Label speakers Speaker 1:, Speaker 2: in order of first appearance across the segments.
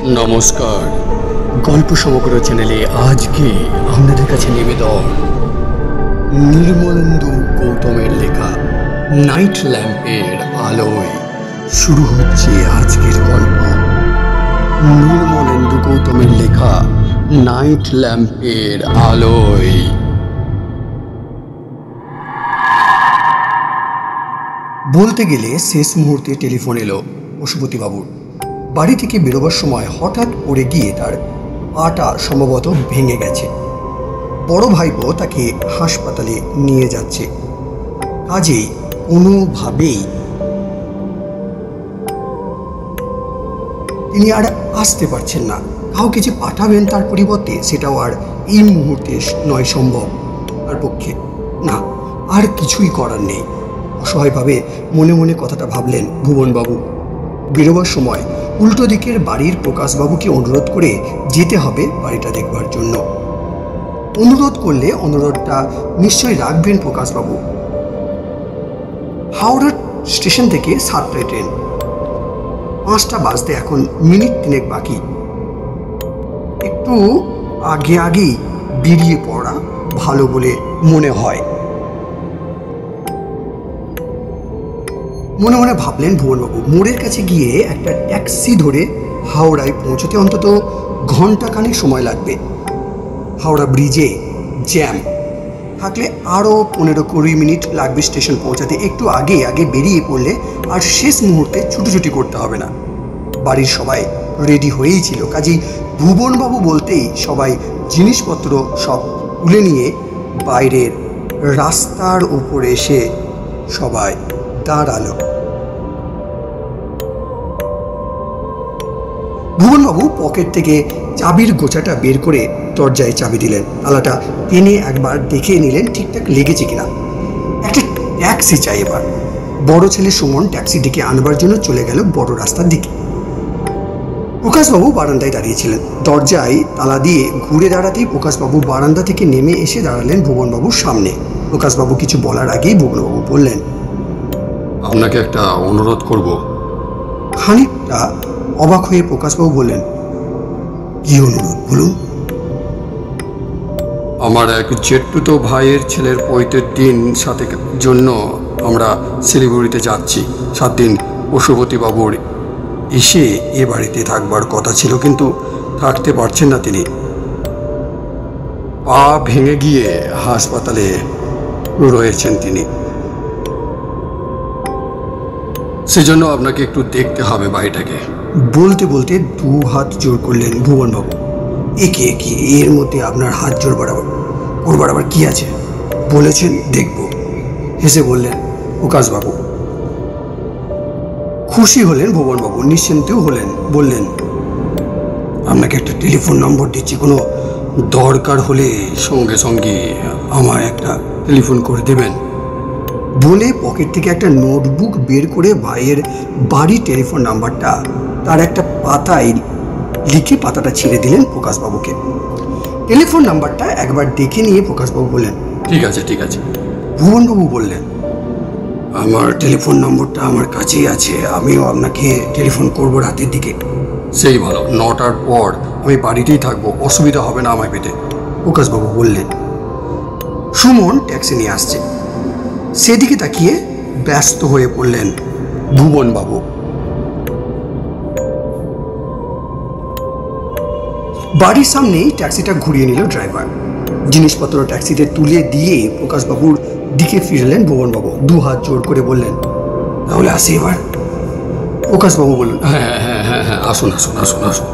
Speaker 1: নমস্কার। গল্প সমগ্র চ্যানেলে আজকে আপনাদের কাছে নিবেদন নির্মলেন্দু গৌতমের লেখা নাইট ল্যাম্পের আলোয়। শুরু হচ্ছে আজকের গল্প। নির্মলেন্দু গৌতমের লেখা নাইট ল্যাম্পের আলোয়। বলতে গেলে শেষ মুহূর্তে টেলিফোন এলো পশুপতিবাবুর। বাড়ি থেকে বেরোবার সময় হঠাৎ পড়ে গিয়ে তার পাটা সম্ভবত ভেঙে গেছে। বড় ভাইপো তাকে হাসপাতালে নিয়ে যাচ্ছে। কাজেই কোনোভাবেই তিনি আর আসতে পারছেন না। কাউকে যে পাঠাবেন তার পরিবর্তে, সেটাও আর এই মুহূর্তে নয় সম্ভব তার পক্ষে। না, আর কিছুই করার নেই। অসহায়ভাবে মনে মনে কথাটা ভাবলেন ভুবনবাবু। বেরোবার সময় উল্টো দিকের বাড়ির প্রকাশবাবুকে অনুরোধ করে যেতে হবে বাড়িটা দেখবার জন্য। অনুরোধ করলে অনুরোধটা নিশ্চয়ই রাখবেন প্রকাশবাবু। হাওড়া স্টেশন থেকে 7টায় ট্রেন। 5টা বাজতে এখন মিনিট 3 বাকি। একটু আগেই বেরিয়ে পড়া ভালো বলে মনে হয়। মনে মনে ভাবলেন ভুবনবাবু। মোড়ের কাছে গিয়ে একটা ট্যাক্সি ধরে হাওড়ায় পৌঁছতে অন্তত ঘণ্টাখানেক সময় লাগবে। হাওড়া ব্রিজে জ্যাম থাকলে আরও 15-20 মিনিট লাগবে স্টেশন পৌঁছাতে। একটু আগে বেরিয়ে পড়লে আর শেষ মুহূর্তে ছুটোছুটি করতে হবে না। বাড়ির সবাই রেডি হয়েই ছিল। কাজেই ভুবনবাবু বলতেই সবাই জিনিসপত্র সব তুলে নিয়ে বাইরের রাস্তার উপরে এসে সবাই দাঁড়ালো। ভুবনবাবু পকেট থেকে চাবির গোছাটা বের করে দরজায় চাবি দিলেন। তালাটা টেনে একবার দেখে নিলেন ঠিকঠাক লেগেছে কিনা। একটা ট্যাক্সি চাই এবার। বড় ছেলে সুমন ট্যাক্সি ডেকে আনবার জন্য চলে গেল বড় রাস্তার দিকে। প্রকাশবাবু বারান্দায় দাঁড়িয়েছিলেন। দরজায় তালা দিয়ে ঘুরে দাঁড়াতেই প্রকাশবাবু বারান্দা থেকে নেমে এসে দাঁড়ালেন ভুবনবাবুর সামনে। প্রকাশবাবু কিছু বলার আগেই ভুবনবাবু বললেন,
Speaker 2: আপনাকে একটা অনুরোধ করব।
Speaker 1: খানিকটা অবাক হয়ে প্রকাশবাবু বললেন, কি অনুরোধ বলুন?
Speaker 2: আমার এক জেঠতুতো ভাইয়ের ছেলের পৈতের দিন সাথে জন্য আমরা শিলিগুড়িতে যাচ্ছি। 7 দিন পশুপতিবাবুর এসে এ বাড়িতে থাকবার কথা ছিল, কিন্তু থাকতে পারছেন না তিনি। পা ভেঙে গিয়ে হাসপাতালে রয়েছেন তিনি। সেজন্য আপনাকে একটু দেখতে হবে বাড়িটাকে।
Speaker 1: বলতে বলতে 2 হাত জোর করলেন ভুবনবাবু। একে এর মধ্যে আপনার হাত জোর করবার আবার কি আছে? বলেছেন দেখব, হেসে বললেন প্রকাশবাবু। খুশি হলেন ভুবনবাবু, নিশ্চিন্তেও হলেন। বললেন, আপনাকে একটা টেলিফোন নম্বর দিচ্ছি, কোনো দরকার হলে
Speaker 2: সঙ্গে সঙ্গে
Speaker 1: আমার একটা টেলিফোন করে দেবেন। বলে পকেট থেকে একটা নোটবুক বের করে ভাইয়ের বাড়ির টেলিফোন নাম্বারটা তার একটা পাতায় লিখে পাতাটা ছিঁড়ে দিলেন প্রকাশবাবুকে। টেলিফোন নাম্বারটা একবার দেখে নিয়ে প্রকাশবাবু বললেন,
Speaker 2: ঠিক আছে ঠিক আছে।
Speaker 1: ভুবনবাবু বললেন, আমার টেলিফোন নম্বরটা আমার কাছেই আছে, আমিও আপনাকে টেলিফোন করবো রাতের দিকে।
Speaker 2: সেই ভালো, 9টার পর আমি বাড়িতেই থাকবো, অসুবিধা হবে না আমায় পেতে।
Speaker 1: প্রকাশবাবু বললেন। সুমন ট্যাক্সি নিয়ে আসছে। সেদিকে তাকিয়ে ব্যস্ত হয়ে পড়লেন ভুবনবাবু। বাড়ির সামনেই ট্যাক্সিটা ঘুরিয়ে নিল ড্রাইভার। জিনিসপত্র ট্যাক্সিতে তুলে দিয়ে প্রকাশবাবুর দিকে ফিরলেন ভুবনবাবু। 2 হাত জোর করে বললেন, তাহলে আসি এবার? প্রকাশবাবু বললেন,
Speaker 2: হ্যাঁ হ্যাঁ হ্যাঁ হ্যাঁ, আসুন আসুন আসুন আসুন।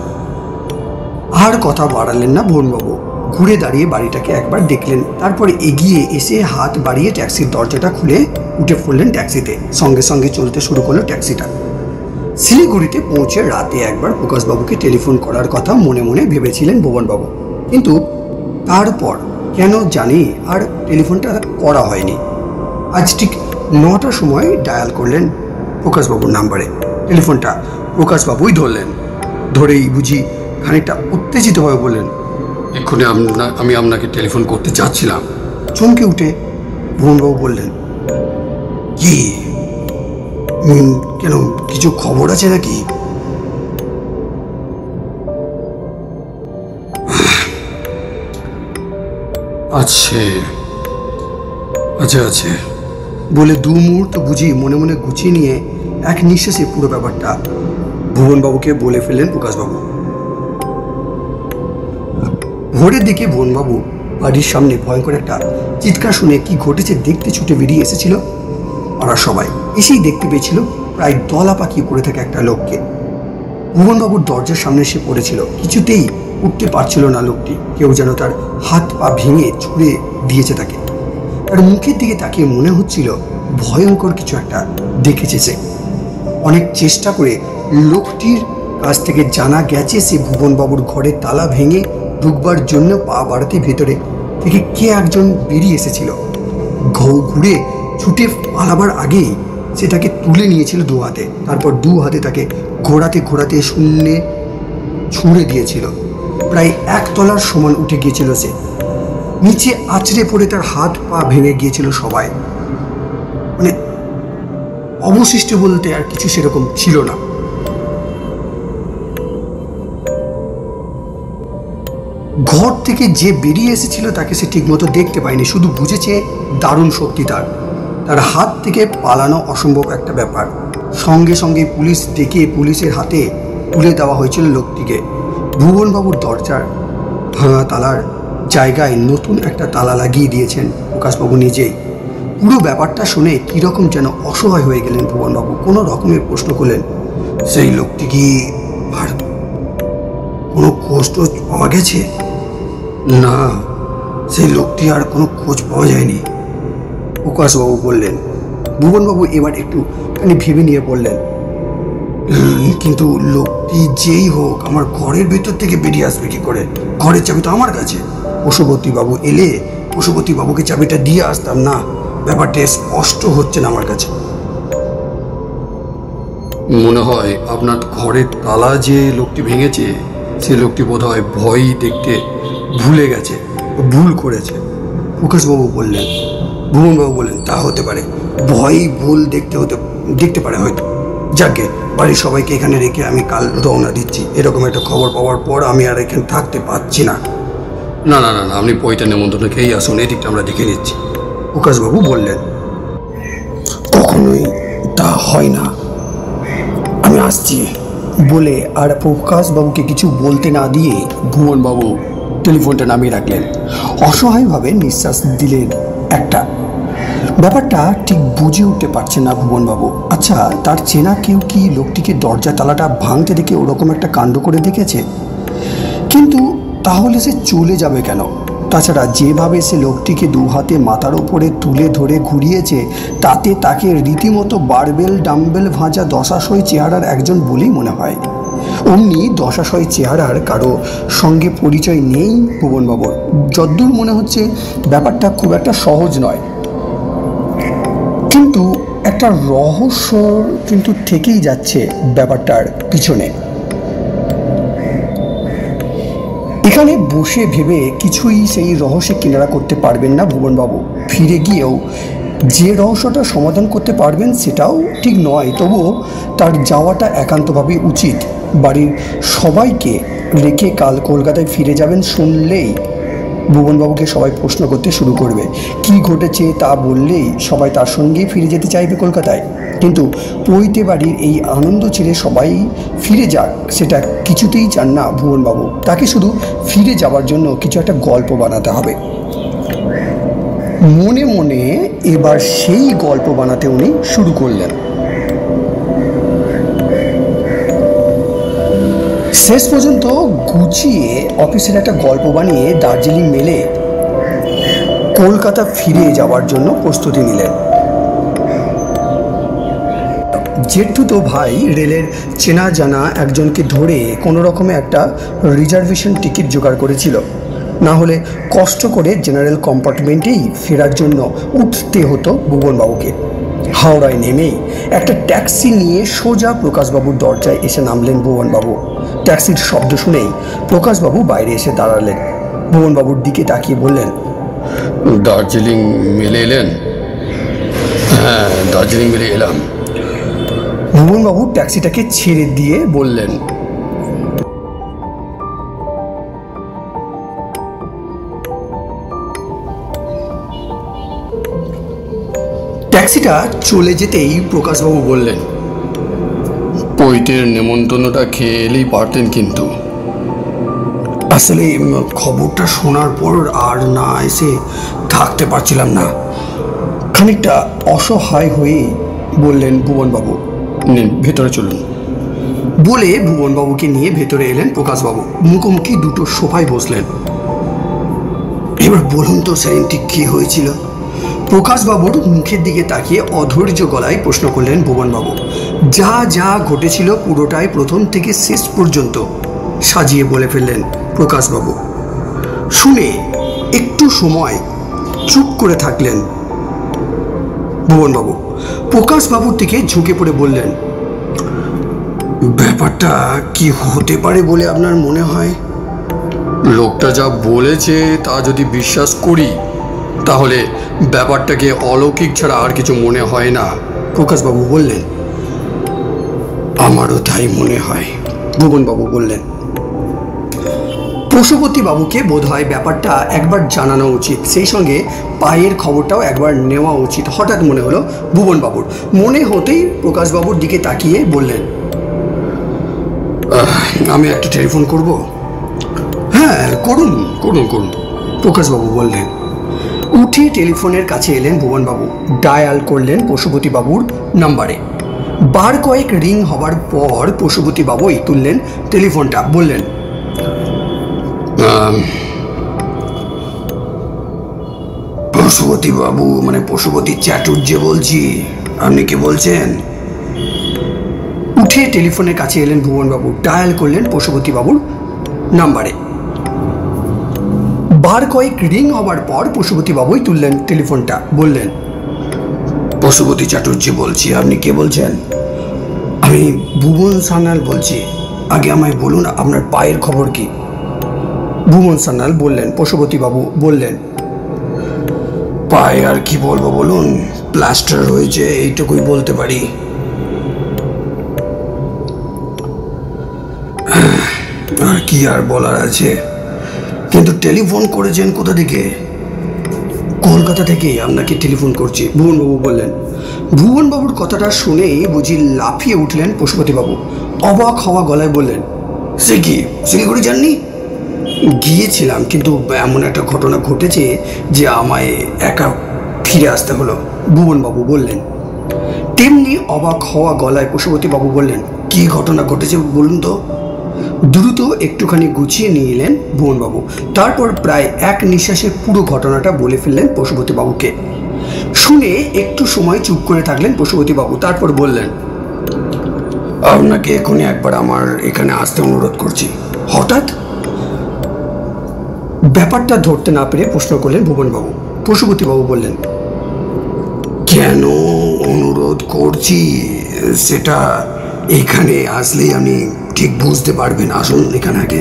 Speaker 1: আর কথা বাড়ালেন না ভুবনবাবু। ঘুরে দাঁড়িয়ে বাড়িটাকে একবার দেখলেন। তারপরে এগিয়ে এসে হাত বাড়িয়ে ট্যাক্সির দরজাটা খুলে উঠে পড়লেন ট্যাক্সিতে। সঙ্গে সঙ্গে চলতে শুরু করলো ট্যাক্সিটা। শিলিগুড়িতে পৌঁছে রাতে একবার প্রকাশবাবুকে টেলিফোন করার কথা মনে মনে ভেবেছিলেন ভুবনবাবু, কিন্তু তারপর কেন জানি আর টেলিফোনটা করা হয়নি। আজ ঠিক 9টার সময় ডায়াল করলেন প্রকাশবাবুর নাম্বারে। টেলিফোনটা প্রকাশবাবুই ধরলেন। ধরেই বুঝি খানিকটা উত্তেজিতভাবে বললেন,
Speaker 2: এক্ষুনি আমি আপনাকে টেলিফোন করতে চাচ্ছিলাম।
Speaker 1: চমকে উঠে ভুবনবাবু বললেন, কি কেন, কিছু খবর আছে নাকি?
Speaker 2: আছে, আছে।
Speaker 1: বলে দু মুহূর্ত বুঝিয়ে মনে মনে গুছিয়ে নিয়ে এক নিঃশ্বাসে পুরো ব্যাপারটা ভুবনবাবুকে বলে ফেললেন প্রকাশবাবু। ভোরের দিকে ভুবনবাবু বাড়ির সামনে ভয়ঙ্কর একটা চিৎকার শুনে কি ঘটেছে দেখতে ছুটে বেরিয়ে এসেছিল। ওরা সবাই এসেই দেখতে পেয়েছিল প্রায় দলা পাকিয়ে পড়ে থাকে একটা লোককে। ভুবনবাবুর দরজার সামনে এসে পড়েছিল, কিছুতেই উঠতে পারছিল না লোকটি। কেউ যেন তার হাত পা ভেঙে ছুঁড়ে দিয়েছে তাকে। তার মুখের দিকে তাকিয়ে মনে হচ্ছিল ভয়ঙ্কর কিছু একটা দেখেছে সে। অনেক চেষ্টা করে লোকটির কাছ থেকে জানা গেছে সে ভুবনবাবুর ঘরে তালা ভেঙে ঢুকবার জন্য পা বাড়াতে ভেতরে থেকে কে একজন বেরিয়ে এসেছিল। ঘুরে ছুটে পালাবার আগেই সে তাকে তুলে নিয়েছিল দু হাতে, তারপর দু হাতে তাকে ঘোরাতে ঘোরাতে শূন্যে ছুঁড়ে দিয়েছিল। প্রায় 1 তলার সমান উঠে গিয়েছিল সে। নিচে আছড়ে পড়ে তার হাত পা ভেঙে গিয়েছিল সবাই। মানে অবশিষ্ট বলতে আর কিছু সেরকম ছিল না। ঘর থেকে যে বেরিয়ে এসেছিল তাকে সে ঠিকমতো দেখতে পায়নি, শুধু বুঝেছে দারুণ শক্তি তার। তার হাত থেকে পালানো অসম্ভব একটা ব্যাপার। সঙ্গে সঙ্গে পুলিশ ডেকে পুলিশের হাতে তুলে দেওয়া হয়েছিল লোকটিকে। ভুবনবাবুর দরজার ভাঙা তালার জায়গায় নতুন একটা তালা লাগিয়ে দিয়েছেন প্রকাশবাবু নিজেই। পুরো ব্যাপারটা শুনে কীরকম যেন অসহায় হয়ে গেলেন ভুবনবাবু। কোনো রকমের প্রশ্ন করলেন, সেই লোকটি কি আর কোনো খোঁজ টোজ পাওয়া গেছে? না, সেই লোকটি আর কোনো খোঁজ পাওয়া যায়নি, প্রকাশবাবু বললেন। ভুবনবাবু এবার একটুখানি ভেবে নিয়ে বললেন, কিন্তু লোকটি যেই হোক আমার ঘরের ভেতর থেকে বেরিয়ে আসবে কি করে? ঘরের চাবি তো আমার কাছে। পশুপতিবাবু এলে পশুপতিবাবুকে চাবিটা দিয়ে আসতাম না। ব্যাপারটা স্পষ্ট হচ্ছে না আমার কাছে।
Speaker 2: মনে হয় আপনার ঘরের তালা যে লোকটি ভেঙেছে সে লোকটি বোধহয় ভয় দেখতে ভুলে গেছে,
Speaker 1: ভুল করেছে, প্রকাশবাবু বললেন। ভুবনবাবু বললেন, তা হতে পারে, ভয়ই ভুল দেখতে পারে হয়তো। যাকে বাড়ির সবাইকে এখানে রেখে আমি কাল রওনা দিচ্ছি। এরকম একটা খবর পাওয়ার পর আমি আর এখানে থাকতে পারছি না।
Speaker 2: না না না না, আপনি পৈতা নেমন্তন্ন খেয়েই আসুন, এদিকটা আমরা দেখে নিচ্ছি,
Speaker 1: প্রকাশবাবু বললেন। কখনোই তা হয় না, আমি আসছি বলে আর প্রকাশবাবুকে কিছু বলতে না দিয়ে ভুবনবাবু টেলিফোনটা নামিয়ে রাখলেন। অসহায়ভাবে নিঃশ্বাস দিলেন একটা। ব্যাপারটা ঠিক বুঝে উঠতে পারছেন না ভুবনবাবু। আচ্ছা, তার চেনা কেউ কি লোকটিকে দরজা তালাটা ভাঙতে দেখে ওরকম একটা কাণ্ড করে দেখেছে? কিন্তু তাহলে সে চলে যাবে কেন? তাছাড়া যেভাবে সে লোকটিকে দু হাতে মাথার ওপরে তুলে ধরে ঘুরিয়েছে তাতে তাকে রীতিমতো বারবেল ডাম্বেল ভাঁজা দশাশয় চেহারার একজন বলেই মনে হয়। অমনি দশাশয় চেহারার কারো সঙ্গে পরিচয় নেই ভুবনবাবুর। যদ্দূর মনে হচ্ছে ব্যাপারটা খুব একটা সহজ নয়, কিন্তু একটা রহস্য কিন্তু থেকেই যাচ্ছে ব্যাপারটার পিছনে। এখানে বসে ভেবে কিছুই সেই রহস্যে কিনারা করতে পারবেন না ভুবনবাবু। ফিরে গিয়েও যে রহস্যটা সমাধান করতে পারবেন সেটাও ঠিক নয়, তবুও তার যাওয়াটা একান্তভাবেই উচিত। বাড়ির সবাইকে রেখে কাল কলকাতায় ফিরে যাবেন শুনলেই ভুবনবাবুকে সবাই প্রশ্ন করতে শুরু করবে। কি ঘটেছে তা বললেই সবাই তার সঙ্গেই ফিরে যেতে চাইবে কলকাতায়। কিন্তু পৈতে বাড়ির এই আনন্দ ছেড়ে সবাই ফিরে যাক সেটা কিছুতেই চান না ভুবনবাবু। তাকে শুধু ফিরে যাওয়ার জন্য কিছু একটা গল্প বানাতে হবে। মনে মনে এবার সেই গল্প বানাতে উনি শুরু করলেন। শেষ পর্যন্ত গুছিয়ে অফিসের একটা গল্প বানিয়ে দার্জিলিং মেলে কলকাতা ফিরে যাওয়ার জন্য প্রস্তুতি নিলেন। জেঠুতো ভাই রেলের চেনা জানা একজনকে ধরে কোনো রকমে একটা রিজার্ভেশন টিকিট জোগাড় করেছিল। না হলে কষ্ট করে জেনারেল কম্পার্টমেন্টেই ফেরার জন্য উঠতে হতো ভুবনবাবুকে। হাওড়ায় নেমেই একটা ট্যাক্সি নিয়ে সোজা প্রকাশবাবুর দরজায় এসে নামলেন ভুবনবাবু। ট্যাক্সির শব্দ শুনেই প্রকাশবাবু বাইরে এসে দাঁড়ালেন। ভুবনবাবুর দিকে তাকিয়ে বললেন,
Speaker 2: দার্জিলিং মেলে এলেন? হ্যাঁ, দার্জিলিং মেলে এলাম।
Speaker 1: ভুবনবাবু ট্যাক্সিটাকে ছেড়ে দিয়ে বললেন, ট্যাক্সিটা চলে যেতেই প্রকাশবাবু বললেন,
Speaker 2: পৈতের নেমন্তন্নটা খেয়ে এলেই পারতেন কিন্তু।
Speaker 1: আসলে খবরটা শোনার পর আর না এসে থাকতে পারছিলাম না। খানিকটা অসহায় হয়ে বললেন ভুবনবাবু।
Speaker 2: নিন ভেতরে চলুন।
Speaker 1: বলে ভুবনবাবুকে নিয়ে ভেতরে এলেন প্রকাশবাবু। মুখোমুখি দুটো সোফায় বসলেন। এবার বলুন তো সেদিন ঠিক কী হয়েছিল? প্রকাশবাবুর মুখের দিকে তাকিয়ে অধৈর্য গলায় প্রশ্ন করলেন ভুবনবাবু। যা যা ঘটেছিল পুরোটাই প্রথম থেকে শেষ পর্যন্ত সাজিয়ে বলে ফেললেন প্রকাশবাবু। শুনে একটু সময় চুপ করে থাকলেন ভুবনবাবু। প্রকাশবাবুর দিকে ঝুঁকে পড়ে বললেন, ব্যাপারটা কি হতে পারে বলে আপনার মনে হয়?
Speaker 2: লোকটা যা বলেছে তা যদি বিশ্বাস করি তাহলে ব্যাপারটাকে অলৌকিক ছাড়া আর কিছু মনে হয় না।
Speaker 1: প্রকাশবাবু বললেন। আমারও তাই মনে হয়, ভুবনবাবু বললেন। পশুপতি বাবুকে বোধ হয় ব্যাপারটা একবার জানানো উচিত, সেই সঙ্গে পায়ের খবরটাও একবার নেওয়া উচিত হঠাৎ মনে হলো ভুবনবাবুর। মনে হতেই প্রকাশবাবুর দিকে তাকিয়ে বললেন, আমি একটা টেলিফোন করব? হ্যাঁ করুন করুন করুন, প্রকাশবাবু বললেন। উঠে টেলিফোনের কাছে এলেন ভুবনবাবু। ডায়াল করলেন পশুপতিবাবুর নাম্বারে। বার কয়েক রিং হবার পর পশুপতিবাবুই তুললেন টেলিফোনটা। বললেন, পশুপতিবাবু মানে পশুপতি চ্যাটুর্যে বলছি, আপনি কি বলছেন? উঠে টেলিফোনের কাছে এলেন ভুবনবাবু। ডায়াল করলেন পশুপতিবাবুর নাম্বারে। বার কয়েক রিং হবার পর পশুপতিবাবুই তুললেন টেলিফোনটা। বললেন, পশুপতি চ্যাটুর্যে বলছি, আপনি কে বলছেন? আমি ভুবন সান্যাল বলছি। আগে আমায় বলুন আপনার পায়ের খবর কি? ভুবন সান্যাল বললেন। পশুপতিবাবু বললেন, পায়ে আর কি বলবো বলুন, প্লাস্টার হয়েছে এইটুকুই বলতে পারি। আর কি আর বলার আছে? কিন্তু টেলিফোন করেছেন কোথা থেকে? কলকাতা থেকে আপনাকে টেলিফোন করছি, ভুবনবাবু বললেন। ভুবনবাবুর কথাটা শুনেই বুঝি লাফিয়ে উঠলেন পশুপতিবাবু। অবাক হওয়া গলায় বললেন, সে কি শিলিগুড়ি যাননি? গিয়েছিলাম, কিন্তু এমন একটা ঘটনা ঘটেছে যে আমায় একা ফিরে আসতে হলো, ভুবনবাবু বললেন। তেমনি অবাক হওয়া গলায় পশুপতিবাবু বললেন, কি ঘটনা ঘটেছে বলুন তো? দ্রুত একটুখানি গুছিয়ে নিয়ে এলেন ভুবনবাবু। তারপর প্রায় এক নিঃশ্বাসে পুরো ঘটনাটা বলে ফেললেন পশুপতিবাবুকে। শুনে একটু সময় চুপ করে থাকলেন পশুপতিবাবু। তারপর বললেন, আপনাকে এখনই একবার আমার এখানে আসতে অনুরোধ করছি। হঠাৎ? ব্যাপারটা ধরতে না পেরে প্রশ্ন করলেন ভুবনবাবু। পশুপতিবাবু বললেন, কেন অনুরোধ করছি সেটা এখানে আসলেই আপনি ঠিক বুঝতে পারবেন। আসুন এখানে আগে।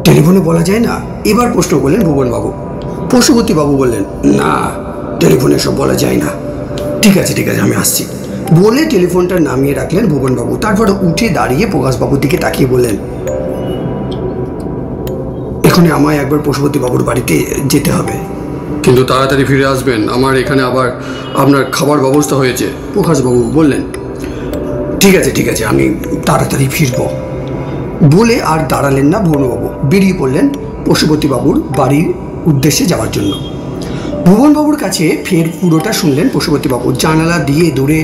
Speaker 1: টেলিফোনে বলা যায় না? এবার প্রশ্ন করলেন ভুবনবাবু। পশুপতিবাবু বললেন, না টেলিফোনে সব বলা যায় না। ঠিক আছে ঠিক আছে, আমি আসছি বলে টেলিফোনটা নামিয়ে রাখলেন ভুবনবাবু। তারপর উঠে দাঁড়িয়ে প্রকাশবাবুর দিকে তাকিয়ে বললেন, এখনই আমায় একবার পশুপতিবাবুর বাড়িতে যেতে হবে।
Speaker 2: কিন্তু তাড়াতাড়ি ফিরে আসবেন, আমার এখানে আবার আপনার খাবার ব্যবস্থা হয়েছে।
Speaker 1: প্রকাশবাবু বললেন, ঠিক আছে আমি তাড়াতাড়ি ফিরব বলে আর দাঁড়ালেন না ভুবনবাবু। বেরিয়ে পড়লেন পশুপতিবাবুর বাড়ির উদ্দেশ্যে যাওয়ার জন্য। ভুবনবাবুর কাছে ফের পুরোটা শুনলেন পশুপতিবাবু। জানালা দিয়ে দূরে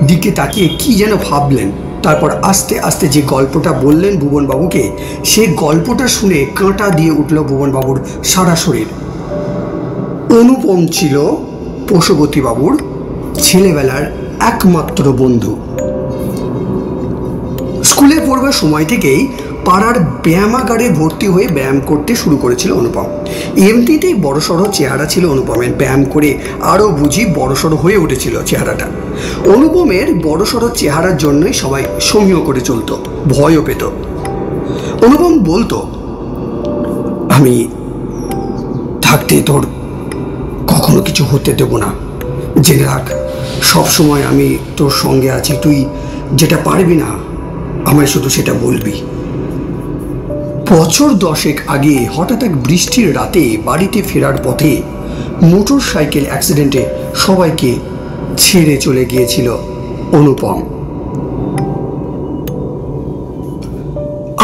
Speaker 1: দিকে তাকিয়ে কি যেন ভাবলেন। তারপর আস্তে আস্তে যে গল্পটা বললেন ভুবনবাবুকে, সে গল্পটা শুনে কাঁটা দিয়ে উঠল ভুবনবাবুর সারা শরীর। অনুপম ছিল পশুপতিবাবুর ছেলেবেলার একমাত্র বন্ধু। স্কুলে পড়বার সময় থেকেই পাড়ার ব্যায়ামাগারে ভর্তি হয়ে ব্যায়াম করতে শুরু করেছিল অনুপম। এমনিতেই বড়সড় চেহারা ছিল অনুপমের। ব্যায়াম করে আরও বুঝি বড়সড় হয়ে উঠেছিল চেহারাটা। অনুপমের বড়সড় চেহারার জন্যই সবাই সমীহ করে চলত, ভয়ও পেত। অনুপম বলতো, আমি থাকতে তোর কখনো কিছু হতে দেব না, জেনে রাখ। সবসময় আমি তোর সঙ্গে আছি, তুই যেটা পারবি না আমায় শুধু সেটা বলবি। বছর 10 আগে হঠাৎ এক বৃষ্টির রাতে বাড়িতে ফেরার পথে মোটর সাইকেল অ্যাক্সিডেন্টে সবাইকে ছেড়ে চলে গিয়েছিল অনুপম।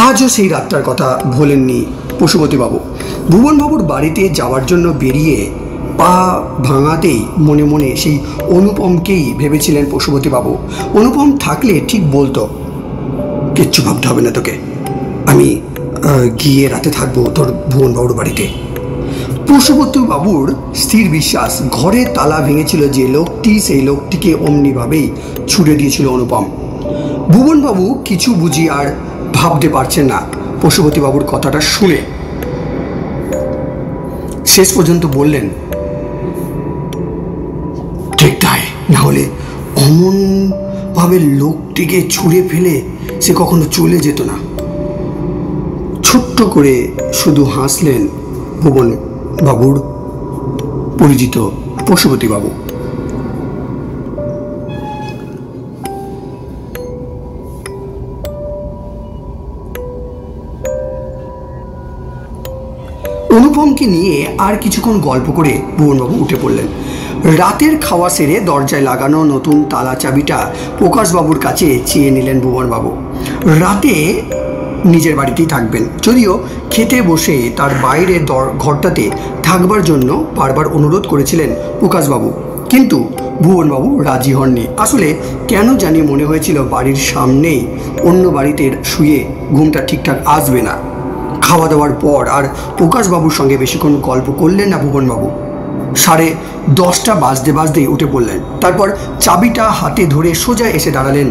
Speaker 1: আজও সেই রাতটার কথা ভোলেননি পশুপতিবাবু। ভুবনবাবুর বাড়িতে যাওয়ার জন্য বেরিয়ে পা ভাঙাতেই মনে মনে সেই অনুপমকেই ভেবেছিলেন পশুপতিবাবু। অনুপম থাকলে ঠিক বলতো, কিচ্ছু ভাবতে হবে না তোকে, আমি গিয়ে রাতে থাকবো তোর ভুবনবাবুর বাড়িতে। পশুপতিবাবুর স্থির বিশ্বাস, ঘরে তালা ভেঙেছিল যে লোকটি, সেই লোকটিকে অমনিভাবেই ছুড়ে দিয়েছিল অনুপম। ভুবনবাবু কিছু বুঝি আর ভাবতে পারছেন না পশুপতিবাবুর কথাটা শুনে। শেষ পর্যন্ত বললেন, ঠিক তাই, না হলে অমনভাবে লোকটিকে ছুঁড়ে ফেলে সে কখনো চলে যেত না। ছোট্ট করে শুধু হাসলেন ভুবনবাবুর পরিচিত পশুপতিবাবু। অনুপমকে নিয়ে আর কিছুক্ষণ গল্প করে ভুবনবাবু উঠে পড়লেন। রাতের খাওয়া সেরে দরজায় লাগানো নতুন তালা চাবিটা প্রকাশবাবুর কাছে চেয়ে নিলেন ভুবনবাবু। রাতে নিজের বাড়িতেই থাকবেন, যদিও খেতে বসে তার বাইরের ঘরটাতে থাকবার জন্য বারবার অনুরোধ করেছিলেন প্রকাশবাবু, কিন্তু ভুবনবাবু রাজি হননি। আসলে কেন জানি মনে হয়েছিল বাড়ির সামনেই অন্য বাড়িতে শুয়ে ঘুমটা ঠিকঠাক আসবে না। খাওয়া দাওয়ার পর আর প্রকাশবাবুর সঙ্গে বেশিক্ষণ গল্প করলেন না ভুবনবাবু। 10:30 বাজতে বাজতেই উঠে পড়লেন। তারপর চাবিটা হাতে ধরে সোজা এসে দাঁড়ালেন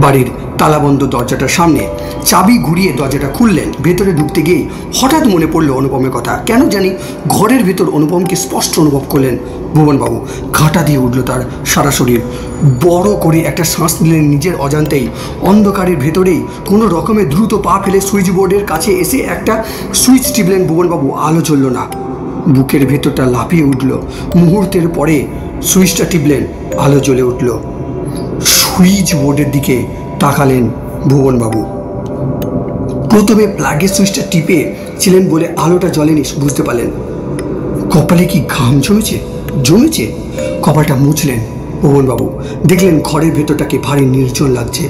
Speaker 1: বাড়ির তালাবন্ধ দরজাটার সামনে। চাবি ঘুরিয়ে দরজাটা খুললেন। ভেতরে ঢুকতে গিয়ে হঠাৎ মনে পড়ল অনুপমের কথা। কেন জানি ঘরের ভেতর অনুপমকে স্পষ্ট অনুভব করলেন ভুবনবাবু। কাঁটা দিয়ে উঠল তার সারা শরীর। বড় করে একটা শ্বাস নিলেন নিজের অজান্তেই। অন্ধকারের ভেতরেই কোনো রকমে দ্রুত পা ফেলে সুইচ বোর্ডের কাছে এসে একটা সুইচ টিপলেন ভুবনবাবু। আলো জ্বলল না। বুকের ভেতরটা লাফিয়ে উঠল। মুহূর্তের পরে সুইচটা টিপলেন, আলো জ্বলে উঠল। সুইচ বোর্ডের দিকে তাকালেন ভুবনবাবু। প্রথমে প্লাগের সুইচটা টিপে ছিলেন বলে আলোটা জ্বলেনি বুঝতে পারলেন। কপালে কি ঘাম জমেছে। কপালটা মুছলেন ভুবনবাবু। দেখলেন ঘরের ভেতরটাকে ভারী নির্জন লাগছে।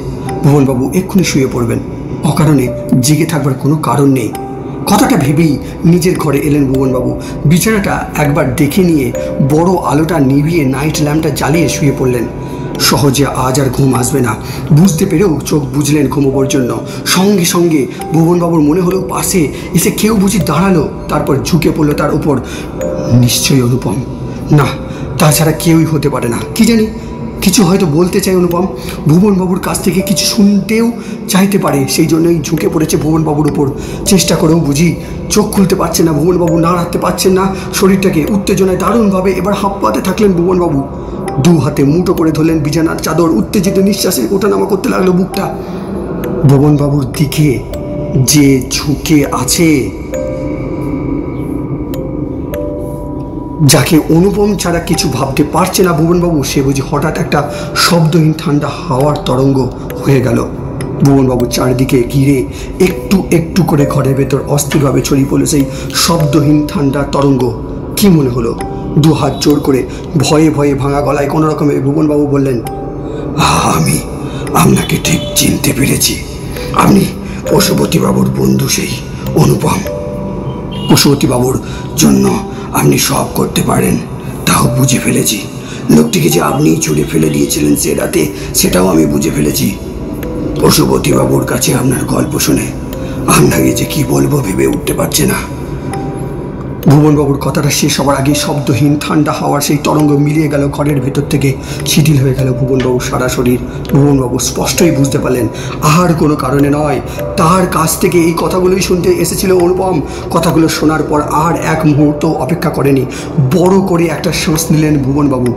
Speaker 1: ভুবনবাবু এক্ষুনি শুয়ে পড়বেন, অকারণে জেগে থাকবার কোনো কারণ নেই। কথাটা ভেবেই নিজের ঘরে এলেন ভুবনবাবু। বিছানাটা একবার দেখে নিয়ে বড় আলোটা নিভিয়ে নাইট ল্যাম্পটা জ্বালিয়ে শুয়ে পড়লেন। সহজে আজ আর ঘুম আসবে না বুঝতে পেরেও চোখ বুঝলেন ঘুমোবার জন্য। সঙ্গে সঙ্গে ভুবনবাবুর মনে হলো পাশে এসে কেউ বুঝি দাঁড়ালো। তারপর ঝুঁকে পড়লো তার উপর। নিশ্চয়ই অনুপম, না তাছাড়া কেউই হতে পারে না। কি জানি কিছু হয়তো বলতে চাই অনুপম, ভুবনবাবুর কাছ থেকে কিছু শুনতেও চাইতে পারে, সেই জন্যই ঝুঁকে পড়েছে ভুবনবাবুর উপর। চেষ্টা করেও বুঝি চোখ খুলতে পারছেন না ভুবনবাবু, নাড়াতে পারছেন না শরীরটাকে। উত্তেজনায় দারুণভাবে এবার হাঁপাতে থাকলেন ভুবনবাবু। দু হাতে মুঠো করে ধরলেন বিছানার চাদর। উত্তেজিত নিঃশ্বাসে ওঠানামা করতে লাগলো বুকটা। ভুবনবাবুর দিকে যে ঝুঁকে আছে, যাকে অনুপম ছাড়া কিছু ভাবতে পারছে না ভুবনবাবু, সে বুঝি হঠাৎ একটা শব্দহীন ঠান্ডা হাওয়ার তরঙ্গ হয়ে গেল। ভুবনবাবু চারিদিকে ঘিরে একটু একটু করে ঘরের ভেতর অস্থিরভাবে ছড়িয়ে পড়ল সেই শব্দহীন ঠান্ডা তরঙ্গ। কি মনে হলো? দু হাত জোর করে ভয়ে ভয়ে ভাঙা গলায় কোনো রকমে ভুবনবাবু বললেন, আমি আপনাকে ঠিক চিনতে পেরেছি। আপনি পশুপতিবাবুর বন্ধু সেই অনুপম। পশুপতিবাবুর জন্য আপনি সব করতে পারেন, তাও বুঝে ফেলেছি। লোকটিকে যে আপনিই ছুঁড়ে ফেলে দিয়েছিলেন সে রাতে, সেটাও আমি বুঝে ফেলেছি। পশুপতিবাবুর কাছে আপনার গল্প শুনে আপনাকে যে কি বলবো ভেবে উঠতে পারছে না। ভুবনবাবুর কথাটা শেষ হওয়ার আগে শব্দহীন ঠান্ডা হাওয়ার সেই তরঙ্গ মিলিয়ে গেল ঘরের ভেতর থেকে। শিথিল হয়ে গেল ভুবনবাবুর সারা শরীর। ভুবনবাবু স্পষ্টই বুঝতে পারলেন আর কোনো কারণে নয়, তার কাছ থেকে এই কথাগুলোই শুনতে এসেছিল অনুপম। কথাগুলো শোনার পর আর এক মুহূর্ত অপেক্ষা করেনি, বড় করে একটা শ্বাস নিলেন ভুবনবাবু।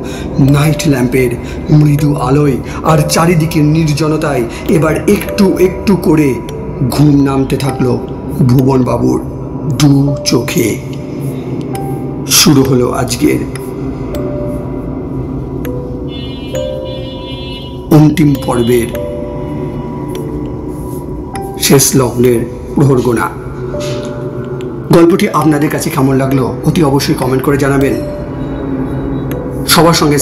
Speaker 1: নাইট ল্যাম্পের মৃদু আলোয় আর চারিদিকে নির্জনতায় এবার একটু একটু করে ঘুম নামতে থাকলো ভুবনবাবুর দু চোখে। শুরু হলো আজকের অন্তিম পর্বের শেষ লগ্নের প্রহর গোনা। গল্পটি আপনাদের কাছে কেমন লাগলো অতি অবশ্যই কমেন্ট করে জানাবেন। সবার সঙ্গে